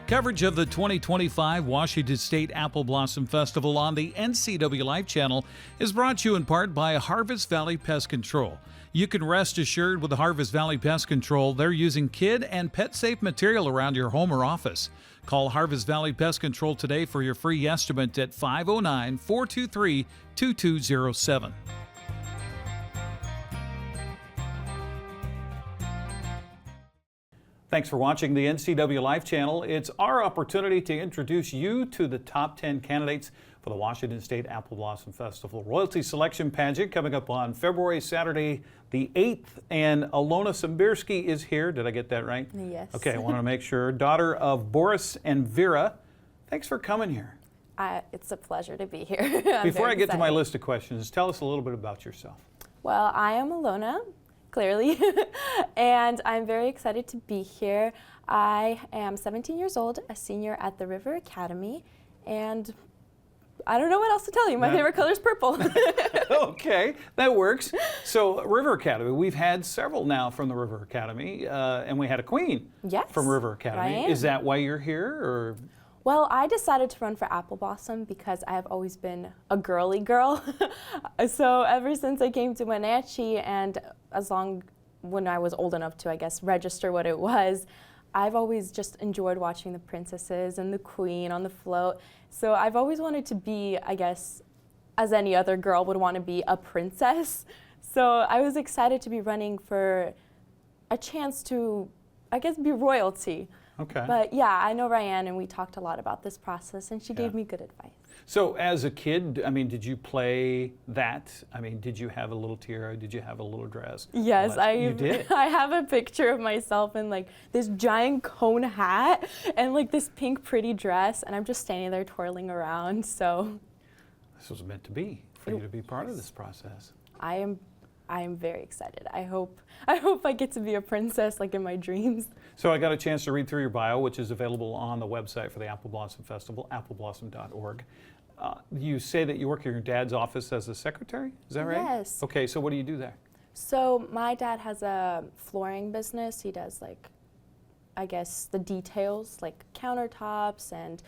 Coverage of the 2025 Washington State Apple Blossom Festival on the NCWLIFE channel is brought to you in part by Harvest Valley Pest Control. You can rest assured with the Harvest Valley Pest Control, they're using kid and pet safe material around your home or office. Call Harvest Valley Pest Control today for your free estimate at 509-423-2207. Thanks for watching the NCWLIFE channel. It's our opportunity to introduce you to the top 10 candidates for the Washington State Apple Blossom Festival Royalty Selection Pageant coming up on Saturday the 8th. And Alona Simbirskiy is here. Did I get that right? Yes. Okay, I want to make sure. Daughter of Boris and Vera. Thanks for coming here. It's a pleasure to be here. Before I get to my list of questions, tell us a little bit about yourself. Well, I am Alona, clearly, and I'm very excited to be here. I am 17 years old, a senior at the River Academy, and I don't know what else to tell you. My favorite color is purple. Okay, that works. So River Academy, we've had several now from the River Academy, and we had a queen from River Academy. Is that why you're here, or? Well, I decided to run for Apple Blossom because I have always been a girly girl. So ever since I came to Wenatchee, and when I was old enough to, I guess, register what it was, I've always just enjoyed watching the princesses and the queen on the float. So I've always wanted to be, I guess, as any other girl would want to be, a princess. So I was excited to be running for a chance to, I guess, be royalty. Okay. But yeah, I know Ryan, and we talked a lot about this process, and she gave me good advice. So as a kid, I mean, did you play that? I mean, did you have a little tiara? Did you have a little dress? Yes, you did. I have a picture of myself in like this giant cone hat and like this pink pretty dress, and I'm just standing there twirling around. So this was meant to be for you to be part of this process. I am very excited. I hope I get to be a princess like in my dreams. So I got a chance to read through your bio, which is available on the website for the Apple Blossom Festival, appleblossom.org. You say that you work in your dad's office as a secretary, is that right? Yes. Okay, so what do you do there? So my dad has a flooring business. He does like, I guess, the details like countertops and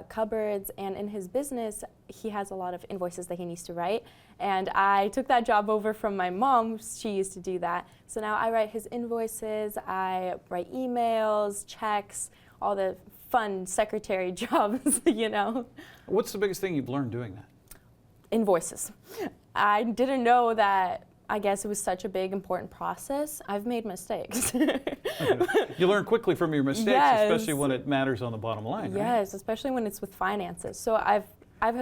cupboards, and in his business he has a lot of invoices that he needs to write, and I took that job over from my mom. She used to do that, so now I write his invoices, I write emails, checks, all the fun secretary jobs, you know. What's the biggest thing you've learned doing that? Invoices. I didn't know that, I guess it was such a big, important process. I've made mistakes. You learn quickly from your mistakes, especially when it matters on the bottom line, right? Yes, especially when it's with finances. So I've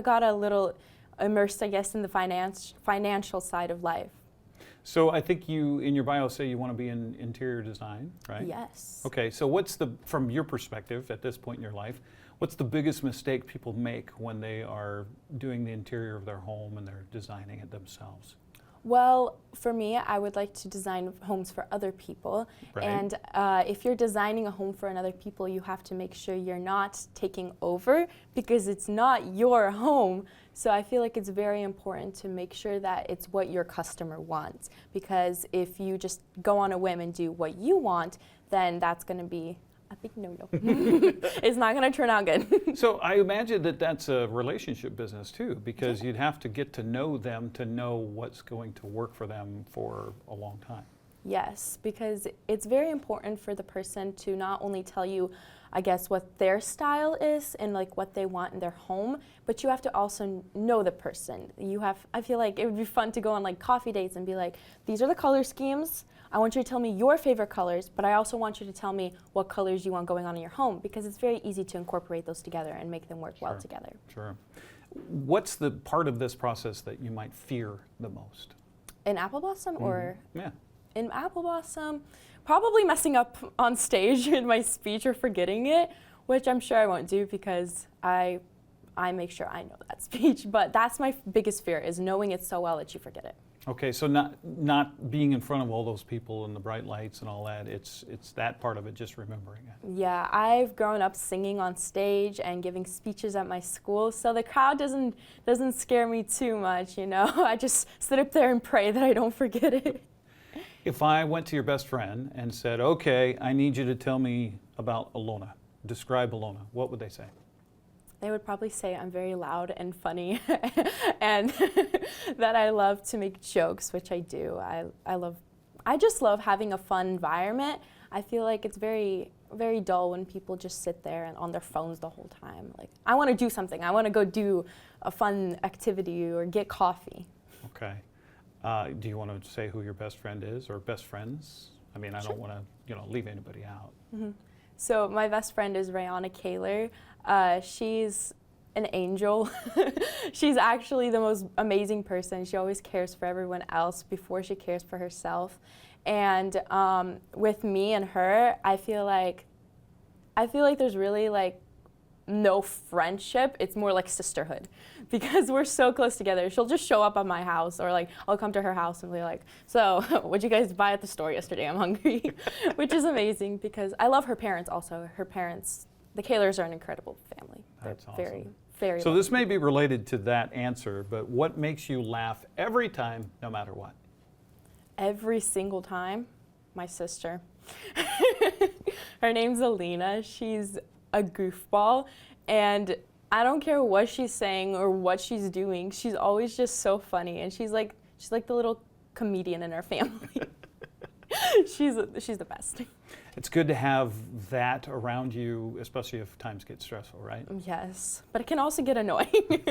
got a little immersed, I guess, in the financial side of life. So I think you, in your bio, say you want to be in interior design, right? Yes. Okay, so from your perspective at this point in your life, what's the biggest mistake people make when they are doing the interior of their home and they're designing it themselves? Well, for me, I would like to design homes for other people. Right. And if you're designing a home for another people, you have to make sure you're not taking over, because it's not your home. So I feel like it's very important to make sure that it's what your customer wants. Because if you just go on a whim and do what you want, then that's going to be a big no-no. It's not going to turn out good. So I imagine that that's a relationship business too, because you'd have to get to know them to know what's going to work for them for a long time. Yes, because it's very important for the person to not only tell you, I guess, what their style is and like what they want in their home, but you have to also know the person. I feel like it would be fun to go on like coffee dates and be like, these are the color schemes. I want you to tell me your favorite colors, but I also want you to tell me what colors you want going on in your home, because it's very easy to incorporate those together and make them work well together. Sure. What's the part of this process that you might fear the most? In Apple Blossom or? Yeah. In Apple Blossom, probably messing up on stage in my speech or forgetting it, which I'm sure I won't do because I make sure I know that speech. But that's my biggest fear, is knowing it so well that you forget it. Okay, so not being in front of all those people and the bright lights and all that, it's that part of it, just remembering it. Yeah, I've grown up singing on stage and giving speeches at my school, so the crowd doesn't scare me too much, you know. I just sit up there and pray that I don't forget it. If I went to your best friend and said, okay, I need you to tell me about Alona, describe Alona, what would they say? They would probably say I'm very loud and funny and that I love to make jokes, which I do. I just love having a fun environment. I feel like it's very, very dull when people just sit there and on their phones the whole time. Like, I want to do something. I want to go do a fun activity or get coffee. Okay. Do you want to say who your best friend is or best friends? I mean, I don't want to, leave anybody out. Mm-hmm. So my best friend is Rihanna Kaler. She's an angel. She's actually the most amazing person. She always cares for everyone else before she cares for herself. And with me and her, I feel like there's really like no friendship. It's more like sisterhood because we're so close together. She'll just show up at my house or like I'll come to her house and be like, so what'd you guys buy at the store yesterday? I'm hungry, which is amazing because I love her parents also. Her parents, the Kalers, are an incredible family. That's They're awesome. very, very So lovely. this may be related to that answer, but what makes you laugh every time, no matter what? Every single time, my sister. Her name's Alina. She's a goofball, and I don't care what she's saying or what she's doing. She's always just so funny, and she's like the little comedian in our family. She's the best. It's good to have that around you, especially if times get stressful, right? Yes, but it can also get annoying.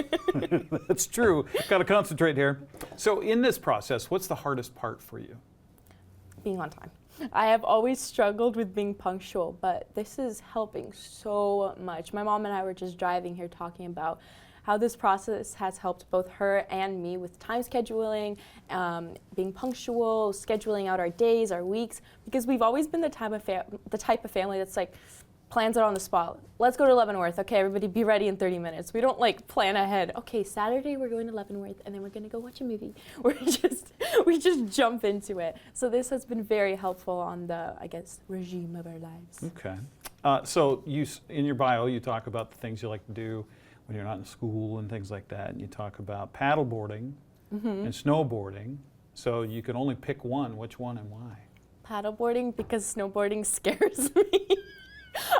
That's true. Got to concentrate here. So in this process, what's the hardest part for you? Being on time. I have always struggled with being punctual, but this is helping so much. My mom and I were just driving here talking about how this process has helped both her and me with time scheduling, being punctual, scheduling out our days, our weeks, because we've always been the type of family that's like plans it on the spot. Let's go to Leavenworth. Okay, everybody be ready in 30 minutes. We don't like plan ahead. Okay, Saturday we're going to Leavenworth and then we're going to go watch a movie. We just jump into it. So this has been very helpful on the, I guess, regime of our lives. Okay. So in your bio, you talk about the things you like to do when you're not in school and things like that. And you talk about paddleboarding and snowboarding. So you can only pick one. Which one and why? Paddleboarding, because snowboarding scares me.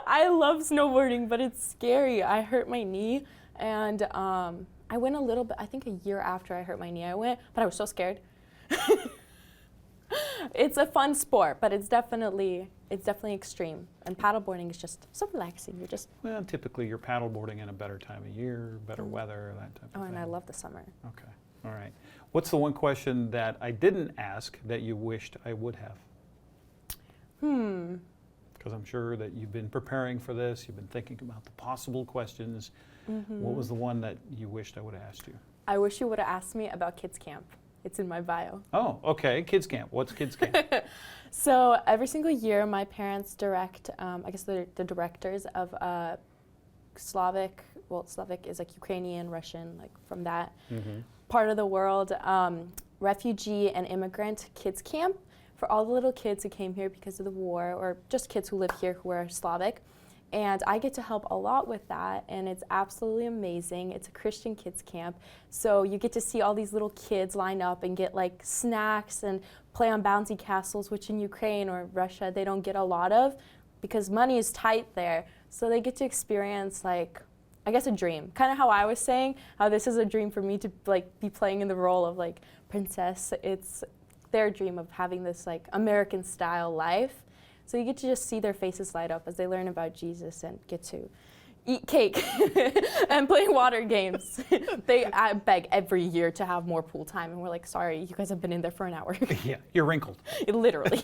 I love snowboarding, but it's scary. I hurt my knee, and I went a little bit, I think a year after I hurt my knee I went, but I was so scared. It's a fun sport, but it's definitely extreme. And paddleboarding is just so relaxing. Well, typically you're paddleboarding in a better time of year, better weather, that type of thing. Oh, and I love the summer. Okay. All right. What's the one question that I didn't ask that you wished I would have? Because I'm sure that you've been preparing for this, you've been thinking about the possible questions. What was the one that you wished I would have asked you? I wish you would have asked me about kids camp. It's in my bio. Oh, okay. Kids camp. What's kids camp? So every single year, my parents direct, I guess they're the directors of Slavic is like Ukrainian, Russian, like from that part of the world, refugee and immigrant kids camp for all the little kids who came here because of the war, or just kids who live here who are Slavic. And I get to help a lot with that, and it's absolutely amazing. It's a Christian kids camp, so you get to see all these little kids line up and get like snacks and play on bouncy castles, which in Ukraine or Russia they don't get a lot of because money is tight there. So they get to experience like, I guess, a dream. Kind of how I was saying, how this is a dream for me to like be playing in the role of like princess. It's their dream of having this like American style life. So you get to just see their faces light up as they learn about Jesus and get to eat cake and play water games. I beg every year to have more pool time, and we're like, sorry, you guys have been in there for an hour. Yeah, you're wrinkled. Literally.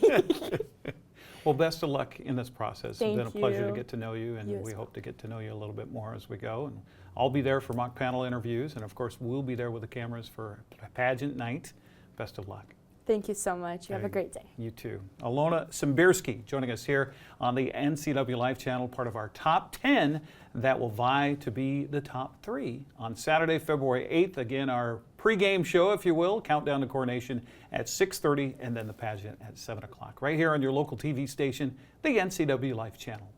Well, best of luck in this process. Thank It's been a pleasure to you. get to know you, and You as we well. hope to get to know you a little bit more as we go. And I'll be there for mock panel interviews, and of course, we'll be there with the cameras for pageant night. Best of luck. Thank you so much. You have a great day. You too. Alona Simbirskiy joining us here on the NCWLIFE channel, part of our top 10 that will vie to be the top 3 on Saturday, February 8th. Again, our pregame show, if you will, countdown to coronation at 6:30, and then the pageant at 7 o'clock, right here on your local TV station, the NCWLIFE channel.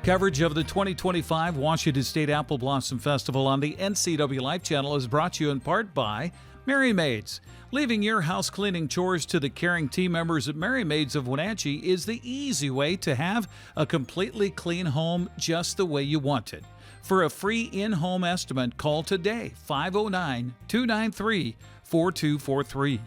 Coverage of the 2025 Washington State Apple Blossom Festival on the NCWLIFE channel is brought to you in part by Merry Maids. Leaving your house cleaning chores to the caring team members at Merry Maids of Wenatchee is the easy way to have a completely clean home just the way you want it. For a free in-home estimate, call today, 509-293-4243.